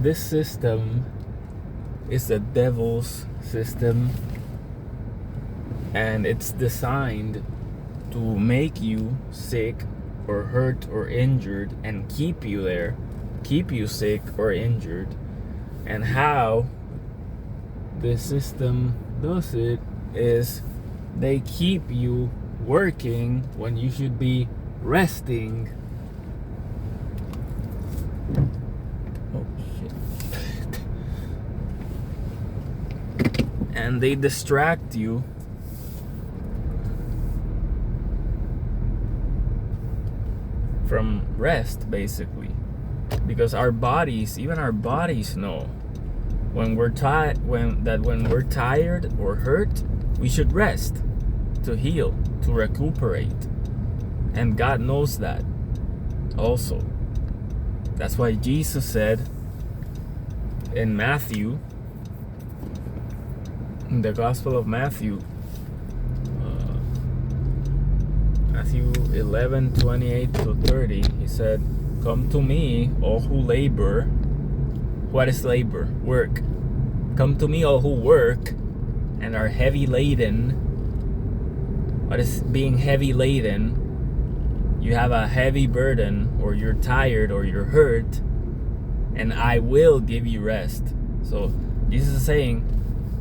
this system is the devil's system, and it's designed to make you sick or hurt or injured and keep you there, keep you sick or injured. And how this system does it is they keep you working when you should be resting. Oh shit. And they distract you from rest, basically, because our bodies, even our bodies, know when we're when we're tired or hurt, we should rest to heal, to recuperate, and God knows that also. That's why Jesus said in Matthew, in the Gospel of Matthew, Matthew 11:28-30, he said, "Come to me, all who labor." What is labor? Work. "Come to me, all who work and are heavy laden." What is being heavy laden? You have a heavy burden, or you're tired, or you're hurt, and I will give you rest. So Jesus is saying,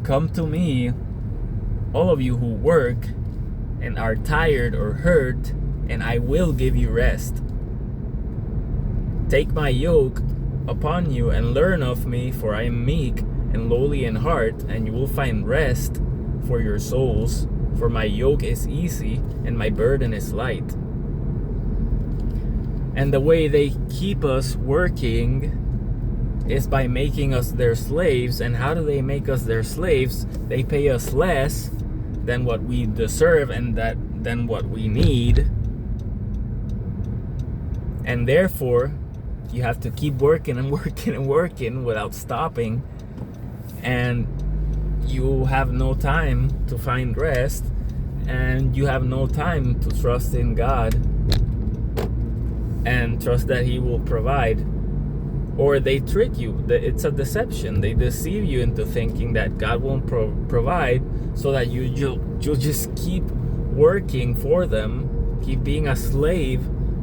come to me, all of you who work and are tired or hurt, and I will give you rest. Take my yoke upon you and learn of me, for I am meek and lowly in heart, and you will find rest for your souls. For my yoke is easy and my burden is light. And the way they keep us working is by making us their slaves. And how do they make us their slaves? They pay us less than what we deserve and than what we need. And therefore, you have to keep working and working and working without stopping. And you have no time to find rest. And you have no time to trust in God and trust that He will provide. Or they trick you. It's a deception. They deceive you into thinking that God won't provide, so that you'll just keep working for them, keep being a slave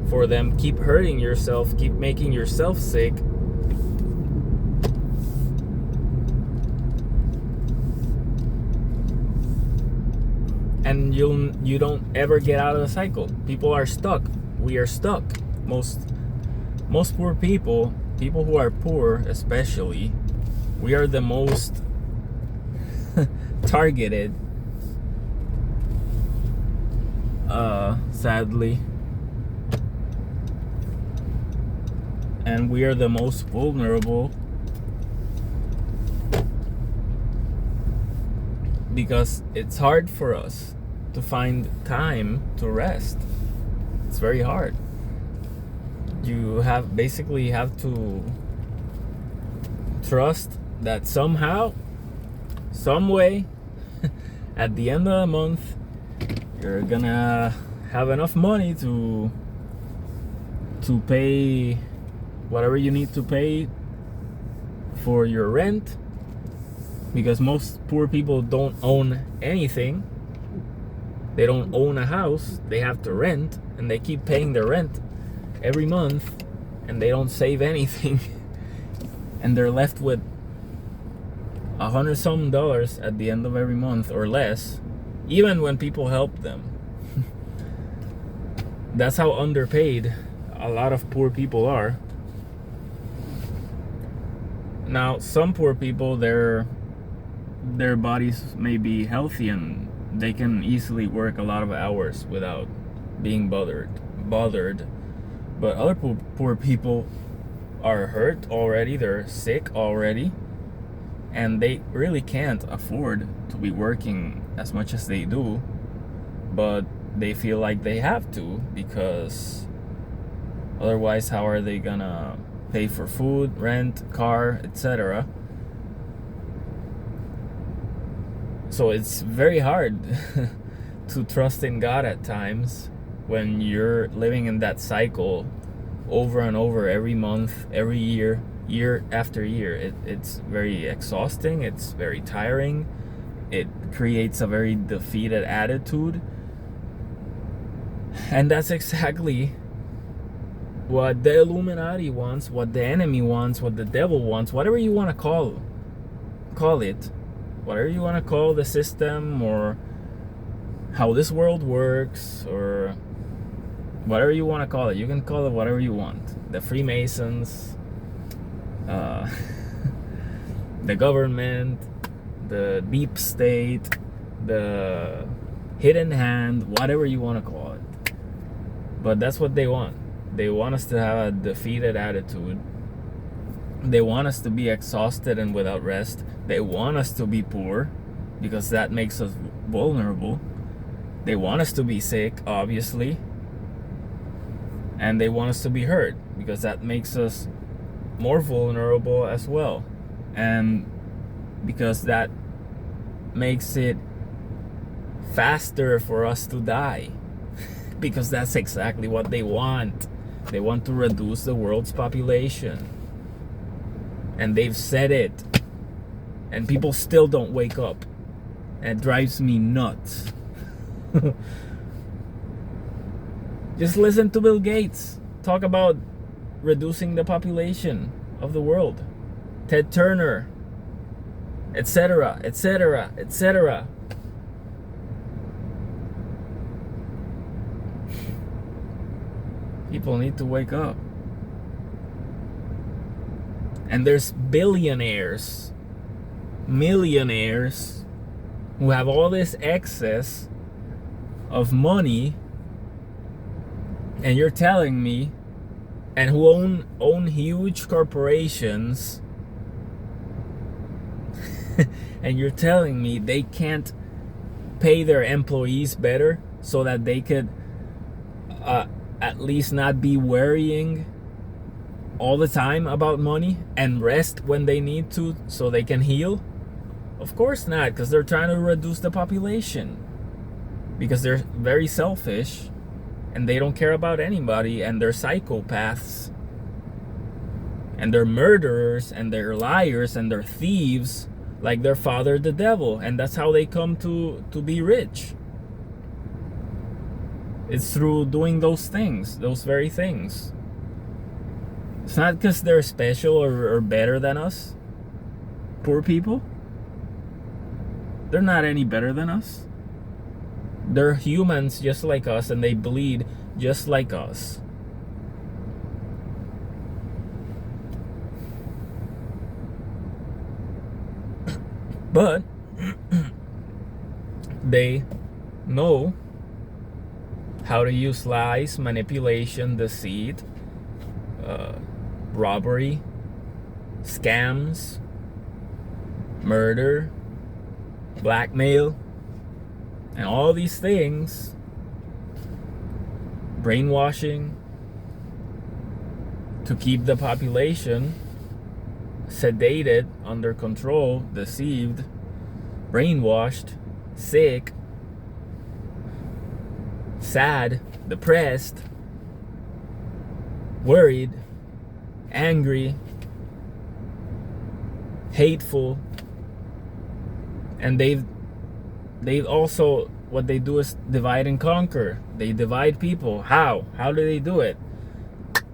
for them, keep hurting yourself, keep making yourself sick. And you don't ever get out of the cycle. People are stuck. We are stuck. Most poor people who are poor especially, we are the most targeted, sadly. And we are the most vulnerable, because it's hard for us to find time to rest. It's very hard. You have to trust that somehow, some way, at the end of the month, you're gonna have enough money to pay whatever you need to pay for your rent, because most poor people don't own anything. They don't own a house. They have to rent, and they keep paying their rent every month, and they don't save anything. And they're left with $100-some at the end of every month, or less, even when people help them. That's how underpaid a lot of poor people are. Now, some poor people, their bodies may be healthy and they can easily work a lot of hours without being bothered. But other poor people are hurt already, they're sick already, and they really can't afford to be working as much as they do, but they feel like they have to, because otherwise how are they gonna pay for food, rent, car, etc.? So it's very hard to trust in God at times when you're living in that cycle over and over every month, every year, year after year. It's very exhausting. It's very tiring. It creates a very defeated attitude. And that's exactly what the Illuminati wants, what the enemy wants, what the devil wants, whatever you want to call it, whatever you want to call the system, or how this world works, or whatever you want to call it. You can call it whatever you want. The Freemasons, the government, the deep state, the hidden hand, whatever you want to call it. But that's what they want. They want us to have a defeated attitude. They want us to be exhausted and without rest. They want us to be poor because that makes us vulnerable. They want us to be sick, obviously. And they want us to be hurt because that makes us more vulnerable as well. And because that makes it faster for us to die. Because that's exactly what they want. They want to reduce the world's population. And they've said it. And people still don't wake up. And it drives me nuts. Just listen to Bill Gates talk about reducing the population of the world. Ted Turner, etc., etc., etc. People need to wake up. And there's billionaires, millionaires who have all this excess of money, and you're telling me, and who own huge corporations, and you're telling me they can't pay their employees better so that they could at least not be worrying all the time about money and rest when they need to so they can heal? Of course not, because they're trying to reduce the population. Because they're very selfish and they don't care about anybody, and they're psychopaths and they're murderers and they're liars and they're thieves like their father the devil, and that's how they come to be rich. It's through doing those things, those very things. It's not because they're special or better than us. Poor people, they're not any better than us. They're humans just like us, and they bleed just like us. But they know how to use lies, manipulation, deceit, robbery, scams, murder, blackmail, and all these things, brainwashing, to keep the population sedated, under control, deceived, brainwashed, sick, sad, depressed, worried, angry, hateful. And they've also, what they do is divide and conquer. They divide people. How do they do it?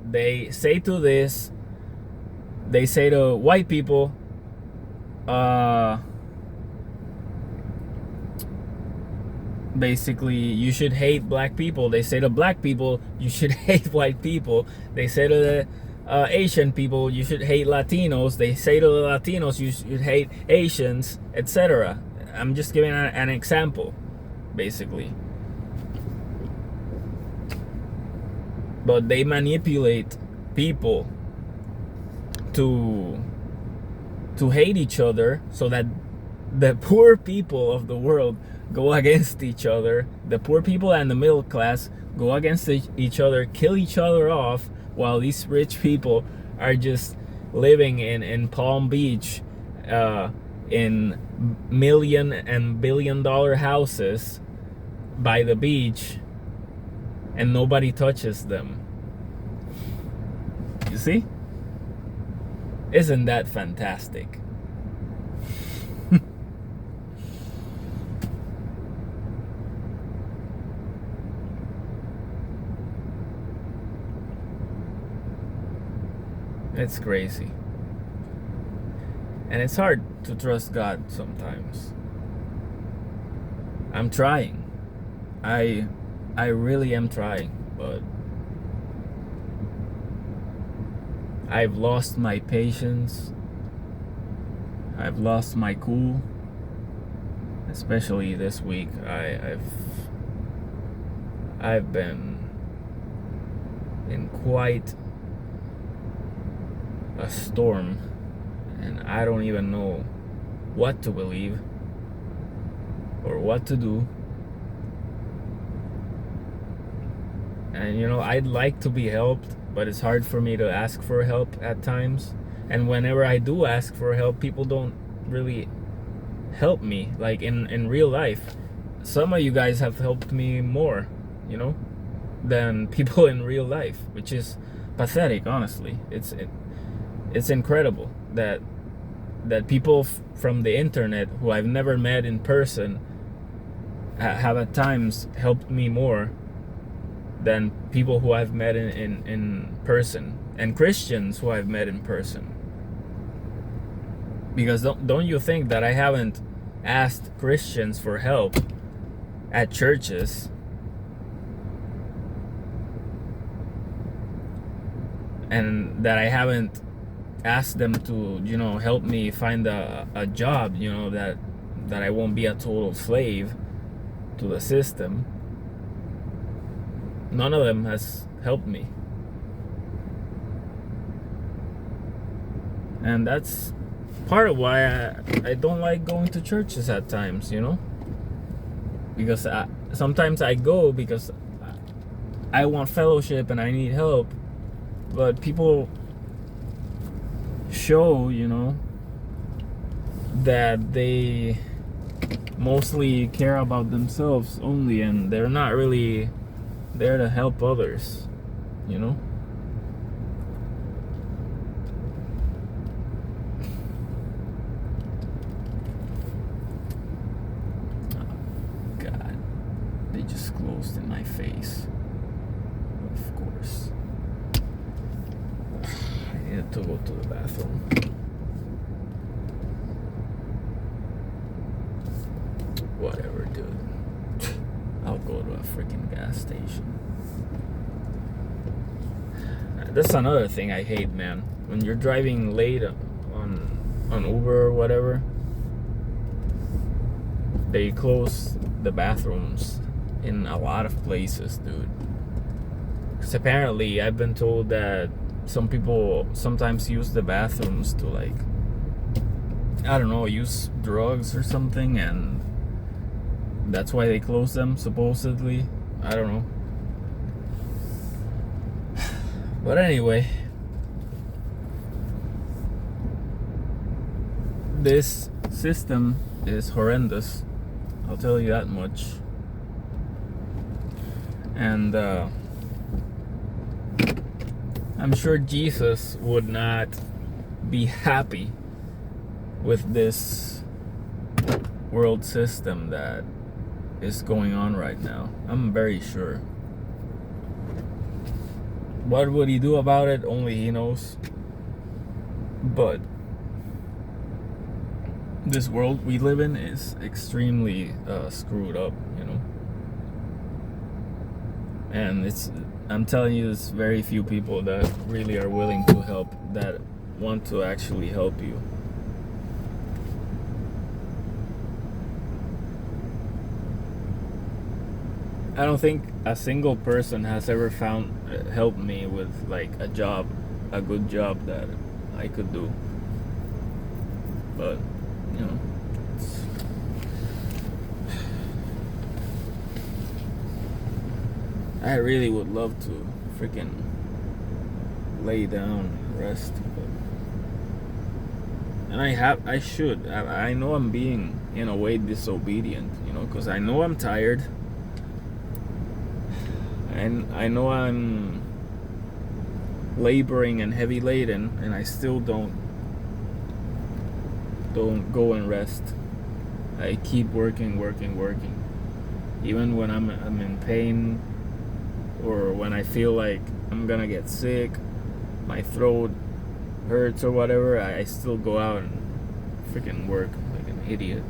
They say to this, they say to white people, basically, you should hate black people. They say to black people, you should hate white people. They say to the Asian people, you should hate Latinos. They say to the Latinos, you should hate Asians, etc. I'm just giving an example, basically. But they manipulate people to hate each other so that the poor people of the world go against each other. The poor people and the middle class go against each other, kill each other off, while these rich people are just living in Palm Beach, in million and billion-dollar houses by the beach, and nobody touches them. You see? Isn't that fantastic? It's crazy. And it's hard to trust God sometimes. I'm trying. I really am trying, but I've lost my patience. I've lost my cool. Especially this week, I've been in quite a storm, and I don't even know what to believe or what to do. And you know, I'd like to be helped, but it's hard for me to ask for help at times. And whenever I do ask for help, people don't really help me, like in real life. Some of you guys have helped me more, you know, than people in real life, which is pathetic, honestly. It's incredible that people from the internet who I've never met in person have at times helped me more than people who I've met in person, and Christians who I've met in person. Because don't you think that I haven't asked Christians for help at churches? And that I haven't asked them to, you know, help me find a job, you know, that I won't be a total slave to the system. None of them has helped me. And that's part of why I don't like going to churches at times, you know? Because sometimes I go because I want fellowship and I need help. But people show, you know, that they mostly care about themselves only, and they're not really there to help others, you know? Oh, God. They just closed in my face. Of course. I need to go to the bathroom. Whatever, dude. I'll go to a freaking gas station. That's another thing I hate, man. When you're driving late on Uber or whatever, they close the bathrooms in a lot of places, dude. Because apparently I've been told that some people sometimes use the bathrooms to, like, I don't know, use drugs or something, and that's why they close them, supposedly. I don't know. But anyway, this system is horrendous. I'll tell you that much. And I'm sure Jesus would not be happy with this world system that is going on right now. I'm very sure. What would he do about it? Only he knows. But this world we live in is extremely screwed up, you know. And I'm telling you, there's very few people that really are willing to help, that want to actually help you. I don't think a single person has ever helped me with, like, a good job that I could do. But, you know, I really would love to freaking lay down and rest, and I should. I know I'm being, in a way, disobedient, you know, because I know I'm tired. And I know laboring and heavy laden, and I still don't go and rest. I keep working. Even when I'm in pain, or when I feel like I'm gonna get sick, my throat hurts or whatever, I still go out and freaking work like an idiot.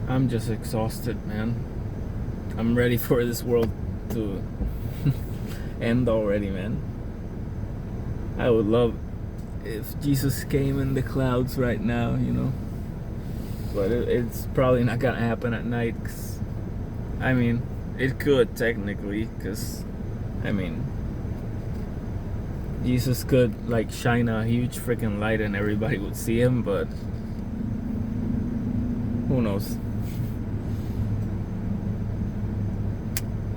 I'm just exhausted, man. I'm ready for this world to end already, man. I would love if Jesus came in the clouds right now, you know. But it's probably not gonna happen at night. 'Cause, I mean, it could technically, because, I mean, Jesus could like shine a huge freaking light and everybody would see him, but who knows?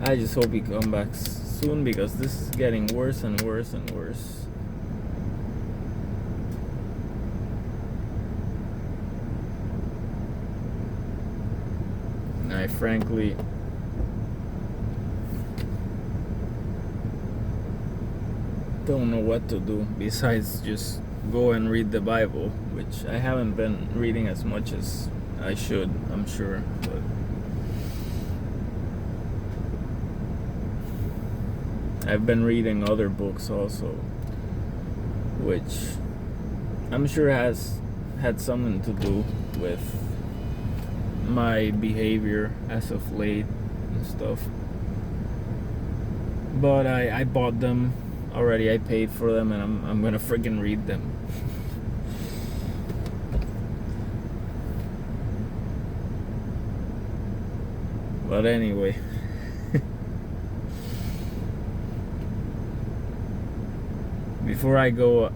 I just hope he comes back soon, because this is getting worse and worse and worse. And I frankly don't know what to do besides just go and read the Bible, which I haven't been reading as much as I should, I'm sure, but I've been reading other books also, which I'm sure has had something to do with my behavior as of late and stuff. But I bought them already. I paid for them, and I'm gonna freaking read them. But anyway, before I go,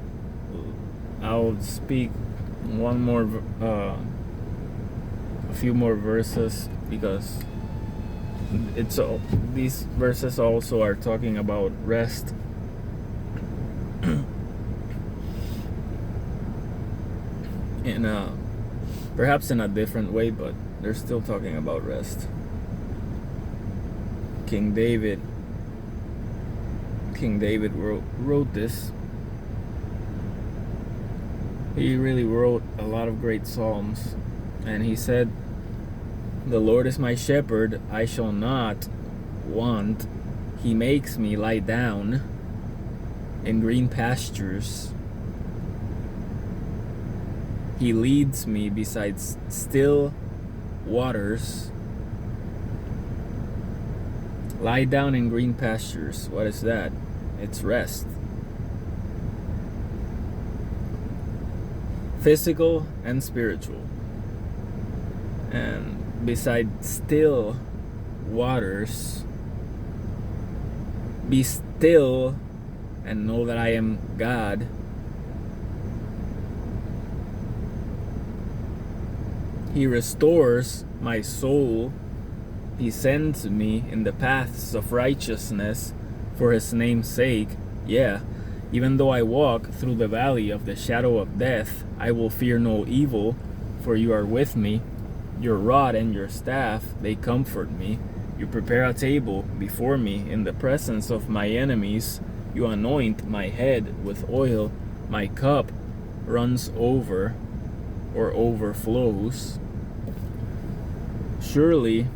I'll speak a few more verses, because these verses also are talking about rest. Perhaps in a different way, but they're still talking about rest. King David wrote this. He really wrote a lot of great psalms, and he said, "The Lord is my shepherd, I shall not want. He makes me lie down in green pastures. He leads me beside still waters." Lie down in green pastures. What is that? It's rest. Physical and spiritual. And beside still waters, be still and know that I am God. He restores my soul. He sends me in the paths of righteousness for his name's sake. Yeah, even though I walk through the valley of the shadow of death, I will fear no evil, for you are with me. Your rod and your staff, they comfort me. You prepare a table before me in the presence of my enemies. You anoint my head with oil. My cup runs over or overflows. Surely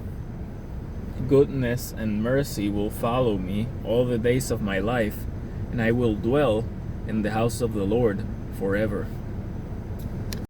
goodness and mercy will follow me all the days of my life, and I will dwell in the house of the Lord forever.